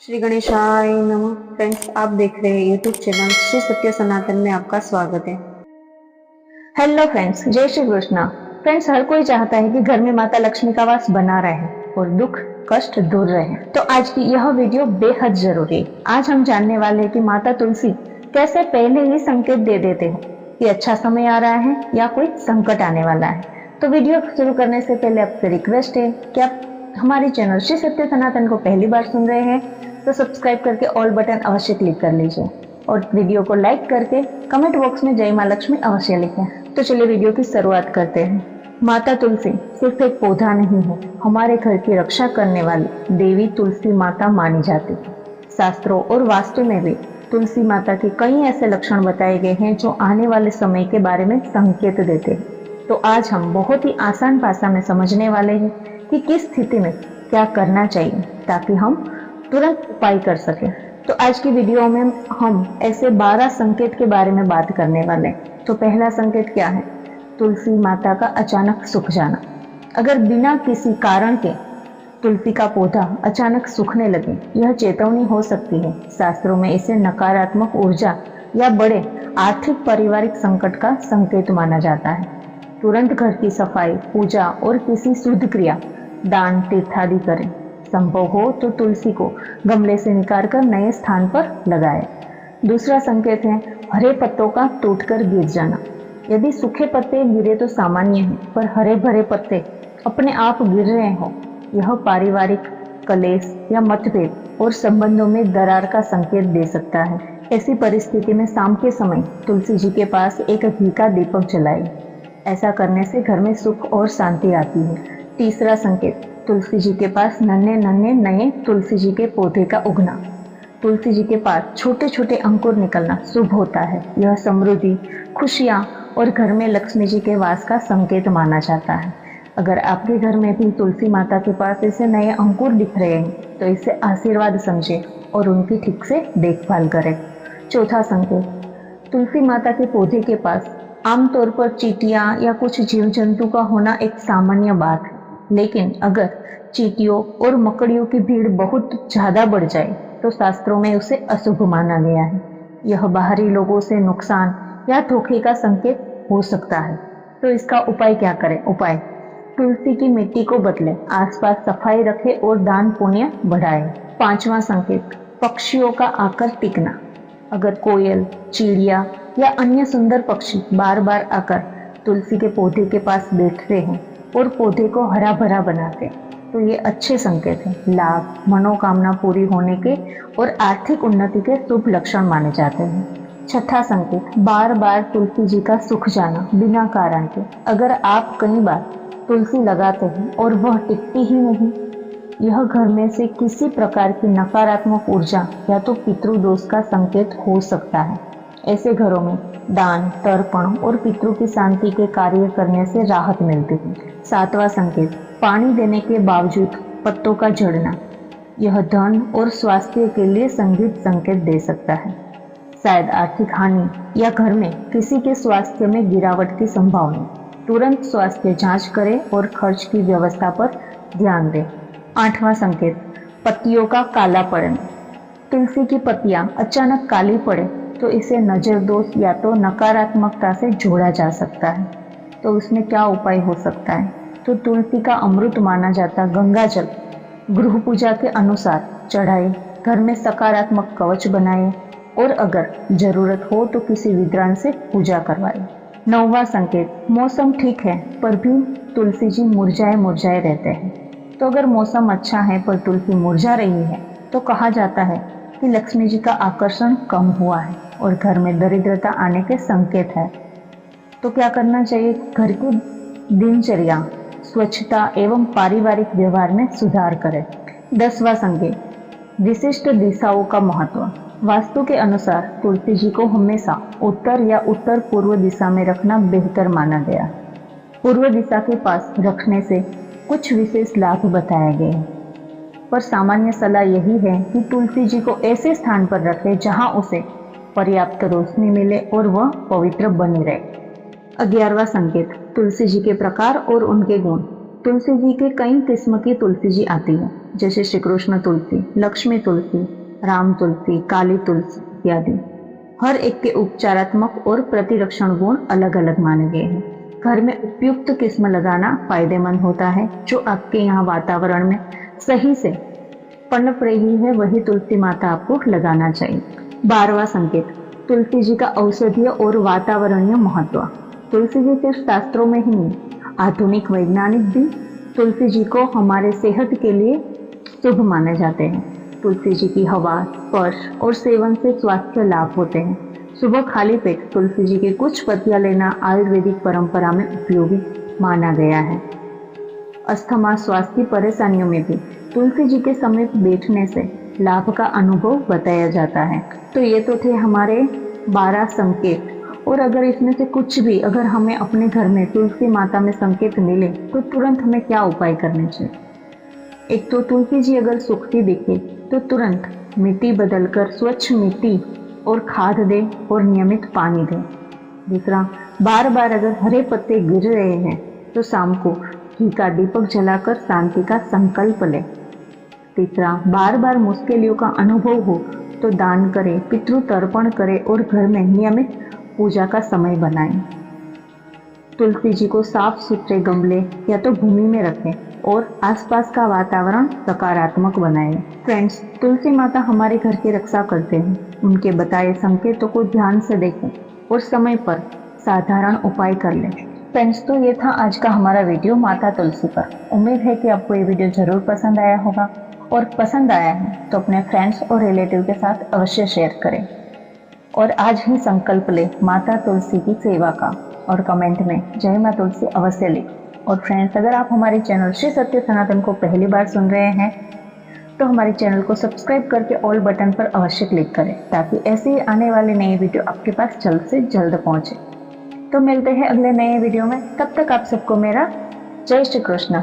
श्री गणेशाय नमः। फ्रेंड्स, आप देख रहे हैं यूट्यूब चैनल श्री सत्य सनातन में आपका स्वागत है। हेलो फ्रेंड्स, जय श्री कृष्णा। फ्रेंड्स, हर कोई चाहता है कि घर में माता लक्ष्मी का वास बना रहे और दुख कष्ट दूर रहे। तो आज की यह वीडियो बेहद जरूरी है। आज हम जानने वाले हैं कि माता तुलसी कैसे पहले ही संकेत दे देते हैं कि अच्छा समय आ रहा है या कोई संकट आने वाला है। तो वीडियो शुरू करने से पहले आपसे रिक्वेस्ट है कि आप हमारे चैनल श्री सत्य सनातन को पहली बार सुन रहे हैं तो सब्सक्राइब करके ऑल बटन अवश्य क्लिक कर लीजिए और वीडियो को लाइक करके कमेंट बॉक्स में जय मां लक्ष्मी अवश्य लिखें। तो चलिए वीडियो की शुरुआत करते हैं। माता तुलसी सिर्फ एक पौधा नहीं है, हमारे घर की रक्षा करने वाली देवी तुलसी माता मानी जाती है। शास्त्रों और वास्तु में भी तुलसी माता के कई ऐसे लक्षण बताए गए हैं जो आने वाले समय के बारे में संकेत देते हैं। तो आज हम बहुत ही आसान भाषा में समझने वाले हैं कि किस स्थिति में क्या करना चाहिए ताकि हम तुरंत उपाय कर सकें। तो आज की वीडियो में हम ऐसे 12 संकेत के बारे में बात करने वाले हैं। तो पहला संकेत क्या है? तुलसी माता का अचानक सूख जाना। अगर बिना किसी कारण के तुलसी का पौधा अचानक सूखने लगे, यह चेतावनी हो सकती है। शास्त्रों में इसे नकारात्मक ऊर्जा या बड़े आर्थिक पारिवारिक संकट का संकेत माना जाता है। तुरंत घर की सफाई, पूजा और किसी शुद्ध क्रिया, दान, तीर्थ आदि करें। संभव हो तो तुलसी को गमले से निकालकर नए स्थान पर लगाएं। दूसरा संकेत है हरे पत्तों का टूटकर गिर जाना। यदि सूखे पत्ते गिरे तो सामान्य है, पर हरे भरे पत्ते अपने आप गिर रहे हो, यह पारिवारिक कलेश या मतभेद और संबंधों में दरार का संकेत दे सकता है। ऐसी परिस्थिति में शाम के समय तुलसी जी के पास एक घी का दीपक जलाएं। ऐसा करने से घर में सुख और शांति आती है। तीसरा संकेत तुलसी जी के पास नन्हे नन्हे नए तुलसी जी के पौधे का उगना। तुलसी जी के पास छोटे छोटे अंकुर निकलना शुभ होता है। यह समृद्धि, खुशियाँ और घर में लक्ष्मी जी के वास का संकेत माना जाता है। अगर आपके घर में भी तुलसी माता के पास ऐसे नए अंकुर दिख रहे हैं तो इसे आशीर्वाद समझें और उनकी ठीक से देखभाल करें। चौथा संकेत तुलसी माता के पौधे के पास आमतौर पर चींटियां या कुछ जीव जंतु का होना एक सामान्य बात है, लेकिन अगर चींटियों और मकड़ियों की भीड़ बहुत ज्यादा बढ़ जाए तो शास्त्रों में उसे अशुभ माना गया है। यह बाहरी लोगों से नुकसान या धोखे का संकेत हो सकता है। तो इसका उपाय क्या करें? उपाय तुलसी की मिट्टी को बदलें, आसपास सफाई रखें और दान पुण्य बढ़ाएं। पांचवा संकेत पक्षियों का आकर टिकना। अगर कोयल, चिड़िया या अन्य सुंदर पक्षी बार बार आकर तुलसी के पौधे के पास बैठते हैं और पौधे को हरा भरा बनाते तो ये अच्छे संकेत हैं। लाभ, मनोकामना पूरी होने के और आर्थिक उन्नति के शुभ लक्षण माने जाते हैं। छठा संकेत बार बार तुलसी जी का सूख जाना बिना कारण के। अगर आप कई बार तुलसी लगाते हैं और वह टिकती ही नहीं, यह घर में से किसी प्रकार की नकारात्मक ऊर्जा या तो पितृदोष का संकेत हो सकता है। ऐसे घरों में दान, तर्पण और पितरों की शांति के कार्य करने से राहत मिलती है। सातवां संकेत पानी देने के बावजूद पत्तों का झड़ना। यह धन और स्वास्थ्य के लिए संकेत दे सकता है। शायद आर्थिक हानि या घर में किसी के स्वास्थ्य में गिरावट की संभावना। तुरंत स्वास्थ्य जांच करें और खर्च की व्यवस्था पर ध्यान दें। आठवां संकेत पत्तियों का काला पड़ना। तुलसी की पत्तियां अचानक काली पड़े तो इसे नजर दोष या तो नकारात्मकता से जोड़ा जा सकता है। तो उसमें क्या उपाय हो सकता है? तो तुलसी का अमृत माना जाता गंगा जल गृह पूजा के अनुसार चढ़ाए, घर में सकारात्मक कवच बनाए और अगर जरूरत हो तो किसी विद्वान से पूजा करवाए। नौवां संकेत मौसम ठीक है पर भी तुलसी जी मुरझाए रहते हैं। तो अगर मौसम अच्छा है पर तुलसी मुरझा रही है तो कहा जाता है कि लक्ष्मी जी का आकर्षण कम हुआ है और घर में दरिद्रता आने के संकेत है। तो क्या करना चाहिए? घर की दिनचर्या, स्वच्छता एवं पारिवारिक व्यवहार में सुधार करें। 10वां संकेत विशिष्ट दिशाओं का महत्व। वास्तु के अनुसार तुलसी जी को हमेशा उत्तर या उत्तर पूर्व दिशा में रखना बेहतर माना गया। पूर्व दिशा के पास रखने से कुछ विशेष लाभ बताए गए हैं, पर सामान्य सलाह यही है कि तुलसी जी को ऐसे स्थान पर रखें जहां उसे पर्याप्त रोशनी मिले और वह पवित्र बनी रहे। 11वां संकेत तुलसी जी के प्रकार और उनके गुण। तुलसी जी के कई किस्म की तुलसी जी आती है। जैसे श्री कृष्ण तुलसी, लक्ष्मी तुलसी, राम तुलसी, काली तुलसी इत्यादि। हर एक के उपचारात्मक और प्रतिरक्षण गुण अलग अलग माने गए हैं। घर में उपयुक्त किस्म लगाना फायदेमंद होता है। जो आपके यहाँ वातावरण में सही से पनप रही है वही तुलसी माता आपको लगाना चाहिए। 12वां संकेत, तुलसी जी का औषधीय और वातावरणीय महत्व। तुलसी जी सिर्फ शास्त्रों में ही नहीं, आधुनिक वैज्ञानिक भी तुलसी जी को हमारे सेहत के लिए शुभ माने जाते हैं। तुलसी जी की हवा, स्पर्श और सेवन से स्वास्थ्य लाभ होते हैं। सुबह खाली पेट तुलसी जी के कुछ पत्तियां लेना आयुर्वेदिक परंपरा में उपयोगी माना गया है। अस्थमा, स्वास्थ्य की परेशानियों में भी तुलसी जी के समीप बैठने से लाभ का अनुभव बताया जाता है। तो ये तो थे हमारे 12 संकेत। और अगर इसमें से कुछ भी अगर हमें अपने घर में तुलसी माता में संकेत मिले तो तुरंत हमें क्या उपाय करने चाहिए। एक तो तुलसी जी अगर सूखती दिखे तो तुरंत मिट्टी बदलकर स्वच्छ मिट्टी और खाद दे और नियमित पानी दे। दूसरा, बार बार अगर हरे पत्ते गिर रहे हैं तो शाम को घी का दीपक जलाकर शांति का संकल्प ले। तीसरा, बार बार मुश्किलों का अनुभव हो तो दान करें, पितृ तर्पण करें और घर में नियमित पूजा का समय बनाएं। तुलसी जी को साफ सुथरे गमले या तो भूमि में रखें और आसपास का वातावरण सकारात्मक बनाएं। फ्रेंड्स, तुलसी माता हमारे घर की रक्षा करते हैं। उनके बताए संकेतों को ध्यान से देखें और समय पर साधारण उपाय कर लें। फ्रेंड्स, तो ये था आज का हमारा वीडियो माता तुलसी पर। उम्मीद है कि आपको ये वीडियो जरूर पसंद आया होगा और पसंद आया है तो अपने फ्रेंड्स और रिलेटिव के साथ अवश्य शेयर करें और आज ही संकल्प ले माता तुलसी की सेवा का और कमेंट में जय मां तुलसी अवश्य लिखें। और फ्रेंड्स, अगर आप हमारे चैनल श्री सत्य सनातन को पहली बार सुन रहे हैं तो हमारे चैनल को सब्सक्राइब करके ऑल बटन पर अवश्य क्लिक करें ताकि ऐसे ही आने वाले नए वीडियो आपके पास जल्द से जल्द पहुंचे। तो मिलते हैं अगले नए वीडियो में। तब तक आप सबको मेरा जय श्री कृष्ण।